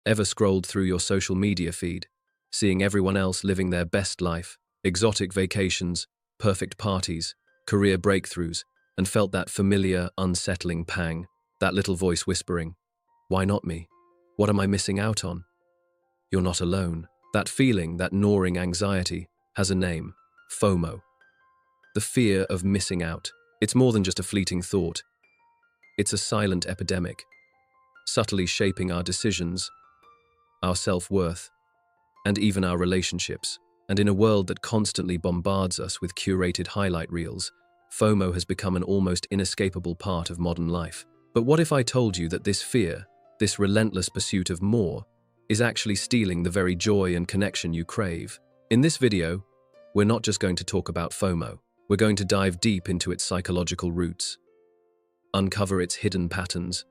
Ever scrolled through your social media feed, seeing everyone else living their best life, exotic vacations, perfect parties, career breakthroughs, and felt that familiar, unsettling pang, that little voice whispering, "Why not me? What am I missing out on?" You're not alone. That feeling, that gnawing anxiety, has a name: FOMO. The fear of missing out. It's more than just a fleeting thought. It's a silent epidemic, subtly shaping our decisions, our self-worth, and even our relationships. And in a world that constantly bombards us with curated highlight reels, FOMO has become an almost inescapable part of modern life. But what if I told you that this fear, this relentless pursuit of more, is actually stealing the very joy and connection you crave? In this video, we're not just going to talk about FOMO. We're going to dive deep into its psychological roots, uncover its hidden patterns,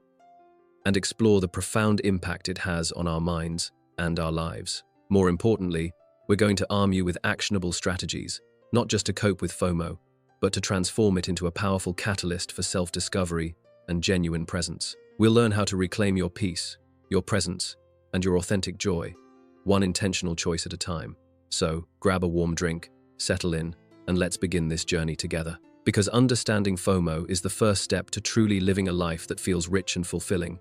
and explore the profound impact it has on our minds and our lives. More importantly, we're going to arm you with actionable strategies, not just to cope with FOMO, but to transform it into a powerful catalyst for self-discovery and genuine presence. We'll learn how to reclaim your peace, your presence, and your authentic joy, one intentional choice at a time. So, grab a warm drink, settle in, and let's begin this journey together. Because understanding FOMO is the first step to truly living a life that feels rich and fulfilling,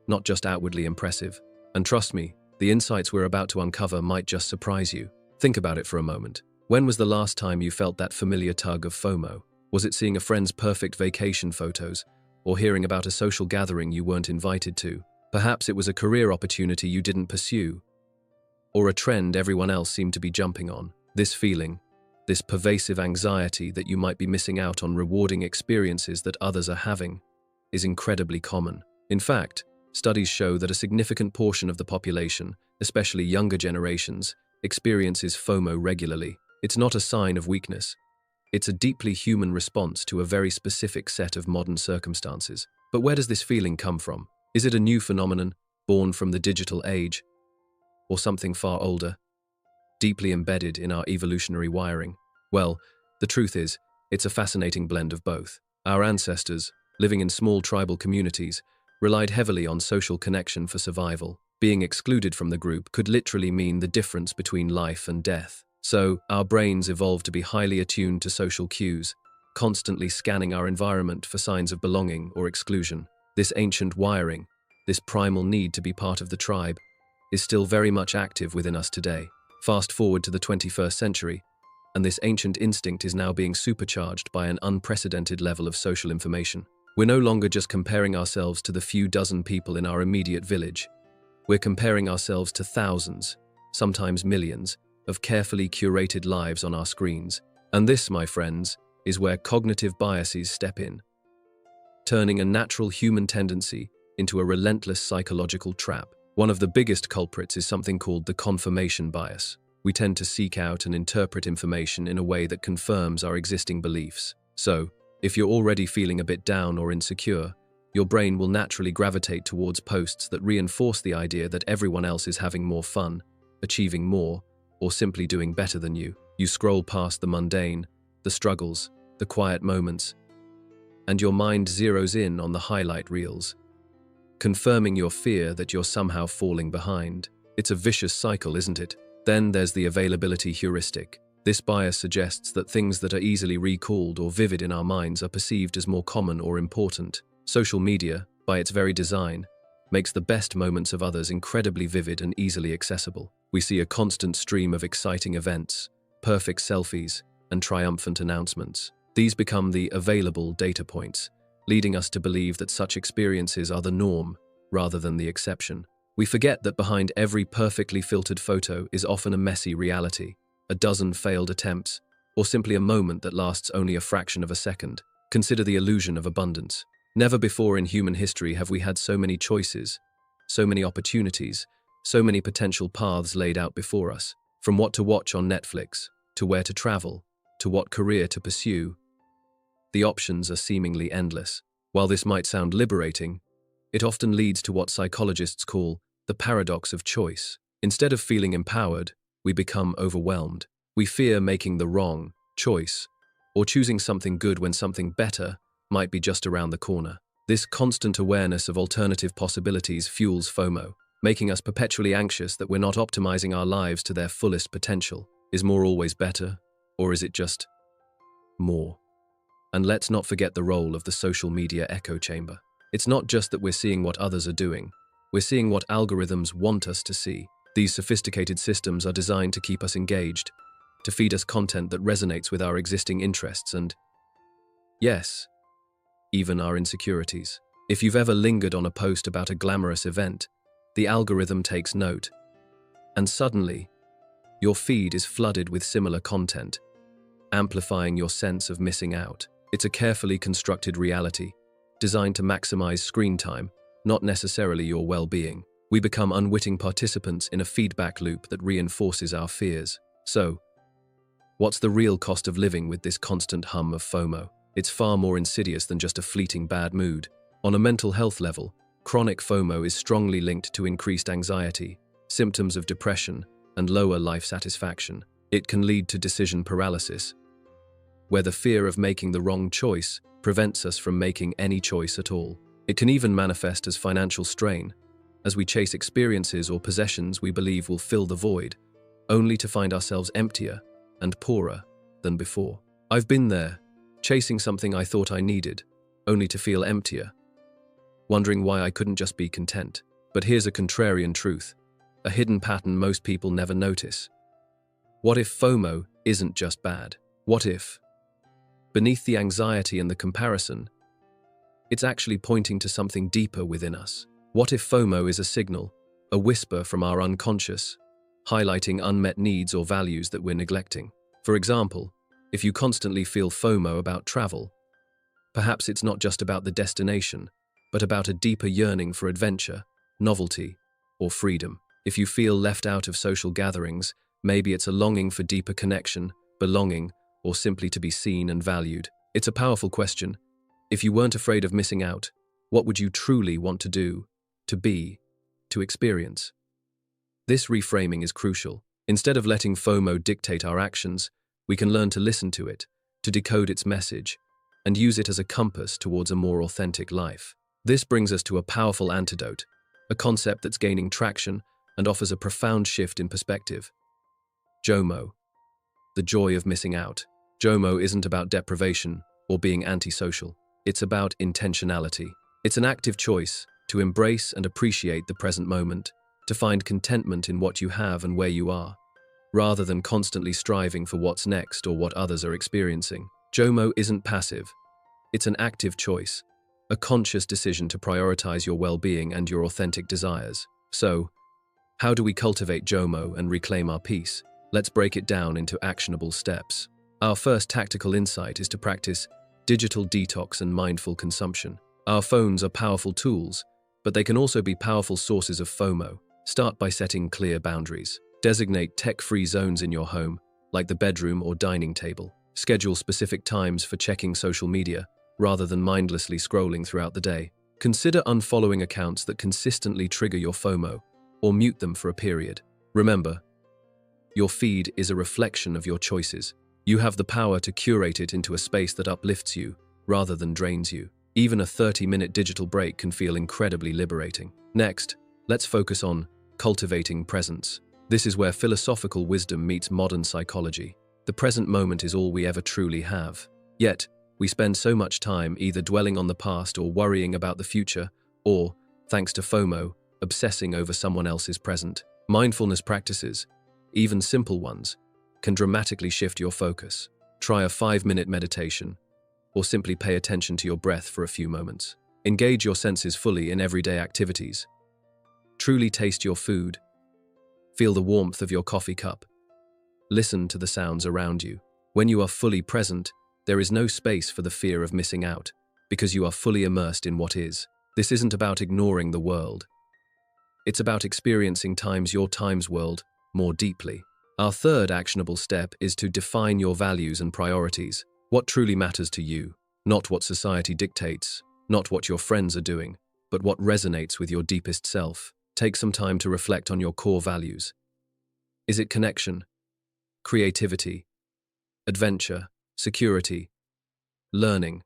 not just outwardly impressive. And trust me, the insights we're about to uncover might just surprise you. Think about it for a moment. When was the last time you felt that familiar tug of FOMO? Was it seeing a friend's perfect vacation photos, or hearing about a social gathering you weren't invited to? Perhaps it was a career opportunity you didn't pursue, or a trend everyone else seemed to be jumping on. This feeling, this pervasive anxiety that you might be missing out on rewarding experiences that others are having, is incredibly common. In fact, studies show that a significant portion of the population, especially younger generations, experiences FOMO regularly. It's not a sign of weakness. It's a deeply human response to a very specific set of modern circumstances. But where does this feeling come from? Is it a new phenomenon, born from the digital age, or something far older, deeply embedded in our evolutionary wiring? Well, the truth is, it's a fascinating blend of both. Our ancestors, living in small tribal communities, relied heavily on social connection for survival. Being excluded from the group could literally mean the difference between life and death. So, our brains evolved to be highly attuned to social cues, constantly scanning our environment for signs of belonging or exclusion. This ancient wiring, this primal need to be part of the tribe, is still very much active within us today. Fast forward to the 21st century, and this ancient instinct is now being supercharged by an unprecedented level of social information. We're no longer just comparing ourselves to the few dozen people in our immediate village. We're comparing ourselves to thousands, sometimes millions, of carefully curated lives on our screens. And this, my friends, is where cognitive biases step in, turning a natural human tendency into a relentless psychological trap. One of the biggest culprits is something called the confirmation bias. We tend to seek out and interpret information in a way that confirms our existing beliefs. So, if you're already feeling a bit down or insecure, your brain will naturally gravitate towards posts that reinforce the idea that everyone else is having more fun, achieving more, or simply doing better than you. You scroll past the mundane, the struggles, the quiet moments, and your mind zeroes in on the highlight reels, confirming your fear that you're somehow falling behind. It's a vicious cycle, isn't it? Then there's the availability heuristic. This bias suggests that things that are easily recalled or vivid in our minds are perceived as more common or important. Social media, by its very design, makes the best moments of others incredibly vivid and easily accessible. We see a constant stream of exciting events, perfect selfies, and triumphant announcements. These become the available data points, leading us to believe that such experiences are the norm rather than the exception. We forget that behind every perfectly filtered photo is often a messy reality, a dozen failed attempts, or simply a moment that lasts only a fraction of a second. Consider the illusion of abundance. Never before in human history have we had so many choices, so many opportunities, so many potential paths laid out before us. From what to watch on Netflix, to where to travel, to what career to pursue, the options are seemingly endless. While this might sound liberating, it often leads to what psychologists call the paradox of choice. Instead of feeling empowered, we become overwhelmed. We fear making the wrong choice, or choosing something good when something better might be just around the corner. This constant awareness of alternative possibilities fuels FOMO, making us perpetually anxious that we're not optimizing our lives to their fullest potential. Is more always better, or is it just more? And let's not forget the role of the social media echo chamber. It's not just that we're seeing what others are doing, we're seeing what algorithms want us to see. These sophisticated systems are designed to keep us engaged, to feed us content that resonates with our existing interests and, yes, even our insecurities. If you've ever lingered on a post about a glamorous event, the algorithm takes note, and suddenly, your feed is flooded with similar content, amplifying your sense of missing out. It's a carefully constructed reality, designed to maximize screen time, not necessarily your well-being. We become unwitting participants in a feedback loop that reinforces our fears. So, what's the real cost of living with this constant hum of FOMO? It's far more insidious than just a fleeting bad mood. On a mental health level, chronic FOMO is strongly linked to increased anxiety, symptoms of depression, and lower life satisfaction. It can lead to decision paralysis, where the fear of making the wrong choice prevents us from making any choice at all. It can even manifest as financial strain, as we chase experiences or possessions we believe will fill the void, only to find ourselves emptier and poorer than before. I've been there, chasing something I thought I needed, only to feel emptier, wondering why I couldn't just be content. But here's a contrarian truth, a hidden pattern most people never notice. What if FOMO isn't just bad? What if, beneath the anxiety and the comparison, it's actually pointing to something deeper within us? What if FOMO is a signal, a whisper from our unconscious, highlighting unmet needs or values that we're neglecting? For example, if you constantly feel FOMO about travel, perhaps it's not just about the destination, but about a deeper yearning for adventure, novelty, or freedom. If you feel left out of social gatherings, maybe it's a longing for deeper connection, belonging, or simply to be seen and valued. It's a powerful question. If you weren't afraid of missing out, what would you truly want to do, to be, to experience? This reframing is crucial. Instead of letting FOMO dictate our actions, we can learn to listen to it, to decode its message, and use it as a compass towards a more authentic life. This brings us to a powerful antidote, a concept that's gaining traction and offers a profound shift in perspective. JOMO, the joy of missing out. JOMO isn't about deprivation or being antisocial. It's about intentionality. It's an active choice to embrace and appreciate the present moment, to find contentment in what you have and where you are, rather than constantly striving for what's next or what others are experiencing. JOMO isn't passive. It's an active choice, a conscious decision to prioritize your well-being and your authentic desires. So, how do we cultivate JOMO and reclaim our peace? Let's break it down into actionable steps. Our first tactical insight is to practice digital detox and mindful consumption. Our phones are powerful tools, but they can also be powerful sources of FOMO. Start by setting clear boundaries. Designate tech-free zones in your home, like the bedroom or dining table. Schedule specific times for checking social media, rather than mindlessly scrolling throughout the day. Consider unfollowing accounts that consistently trigger your FOMO, or mute them for a period. Remember, your feed is a reflection of your choices. You have the power to curate it into a space that uplifts you, rather than drains you. Even a 30-minute digital break can feel incredibly liberating. Next, let's focus on cultivating presence. This is where philosophical wisdom meets modern psychology. The present moment is all we ever truly have. Yet, we spend so much time either dwelling on the past or worrying about the future, or, thanks to FOMO, obsessing over someone else's present. Mindfulness practices, even simple ones, can dramatically shift your focus. Try a 5-minute meditation, or simply pay attention to your breath for a few moments. Engage your senses fully in everyday activities. Truly taste your food. Feel the warmth of your coffee cup. Listen to the sounds around you. When you are fully present, there is no space for the fear of missing out, because you are fully immersed in what is. This isn't about ignoring the world. It's about experiencing your time's world more deeply. Our third actionable step is to define your values and priorities. What truly matters to you, not what society dictates, not what your friends are doing, but what resonates with your deepest self. Take some time to reflect on your core values. Is it connection, creativity, adventure, security, learning,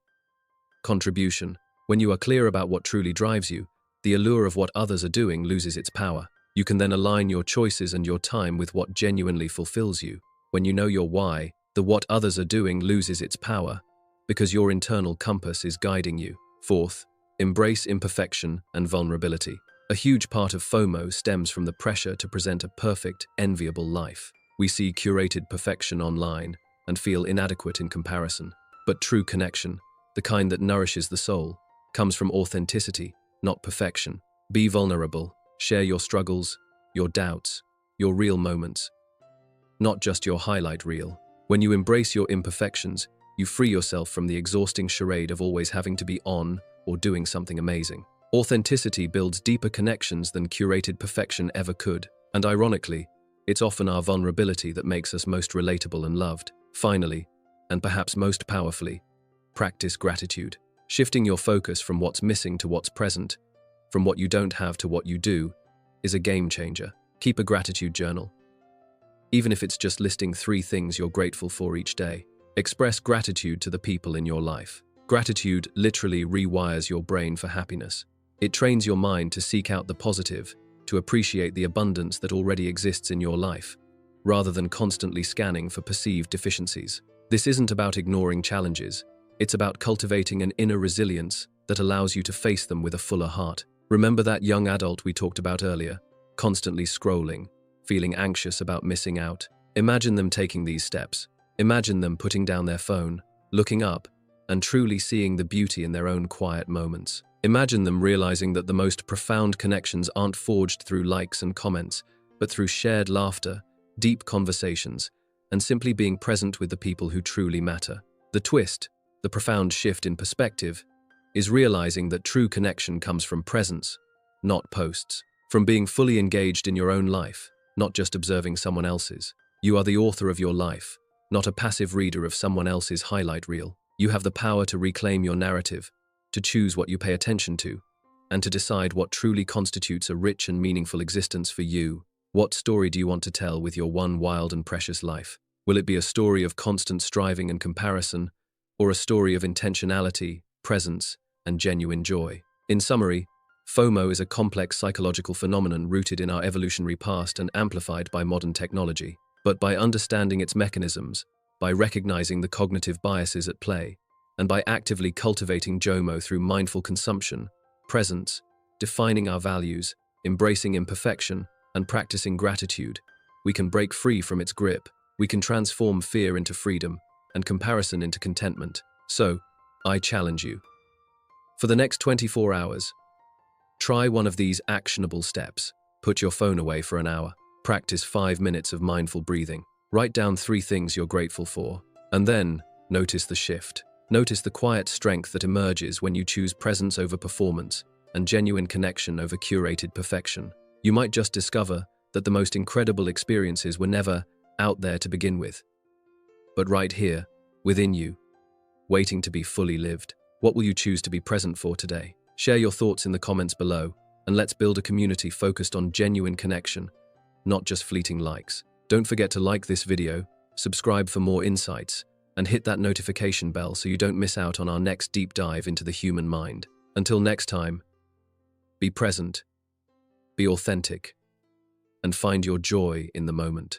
contribution? When you are clear about what truly drives you, the allure of what others are doing loses its power. You can then align your choices and your time with what genuinely fulfills you. When you know your why, the what others are doing loses its power because your internal compass is guiding you. Fourth, embrace imperfection and vulnerability. A huge part of FOMO stems from the pressure to present a perfect, enviable life. We see curated perfection online and feel inadequate in comparison. But true connection, the kind that nourishes the soul, comes from authenticity, not perfection. Be vulnerable, share your struggles, your doubts, your real moments, not just your highlight reel. When you embrace your imperfections, you free yourself from the exhausting charade of always having to be on or doing something amazing. Authenticity builds deeper connections than curated perfection ever could, and ironically, it's often our vulnerability that makes us most relatable and loved. Finally, and perhaps most powerfully, practice gratitude. Shifting your focus from what's missing to what's present, from what you don't have to what you do, is a game changer. Keep a gratitude journal. Even if it's just listing 3 things you're grateful for each day. Express gratitude to the people in your life. Gratitude literally rewires your brain for happiness. It trains your mind to seek out the positive, to appreciate the abundance that already exists in your life, rather than constantly scanning for perceived deficiencies. This isn't about ignoring challenges. It's about cultivating an inner resilience that allows you to face them with a fuller heart. Remember that young adult we talked about earlier, constantly scrolling, feeling anxious about missing out? Imagine them taking these steps. Imagine them putting down their phone, looking up, and truly seeing the beauty in their own quiet moments. Imagine them realizing that the most profound connections aren't forged through likes and comments, but through shared laughter, deep conversations, and simply being present with the people who truly matter. The twist, the profound shift in perspective, is realizing that true connection comes from presence, not posts. From being fully engaged in your own life, not just observing someone else's. You are the author of your life, not a passive reader of someone else's highlight reel. You have the power to reclaim your narrative, to choose what you pay attention to, and to decide what truly constitutes a rich and meaningful existence for you. What story do you want to tell with your one wild and precious life? Will it be a story of constant striving and comparison, or a story of intentionality, presence, and genuine joy? In summary, FOMO is a complex psychological phenomenon rooted in our evolutionary past and amplified by modern technology. But by understanding its mechanisms, by recognizing the cognitive biases at play, and by actively cultivating JOMO through mindful consumption, presence, defining our values, embracing imperfection, and practicing gratitude, we can break free from its grip. We can transform fear into freedom and comparison into contentment. So, I challenge you. For the next 24 hours, try one of these actionable steps. Put your phone away for an hour. Practice 5 minutes of mindful breathing. Write down 3 things you're grateful for. And then, notice the shift. Notice the quiet strength that emerges when you choose presence over performance and genuine connection over curated perfection. You might just discover that the most incredible experiences were never out there to begin with, but right here, within you, waiting to be fully lived. What will you choose to be present for today? Share your thoughts in the comments below, and let's build a community focused on genuine connection, not just fleeting likes. Don't forget to like this video, subscribe for more insights, and hit that notification bell so you don't miss out on our next deep dive into the human mind. Until next time, be present, be authentic, and find your joy in the moment.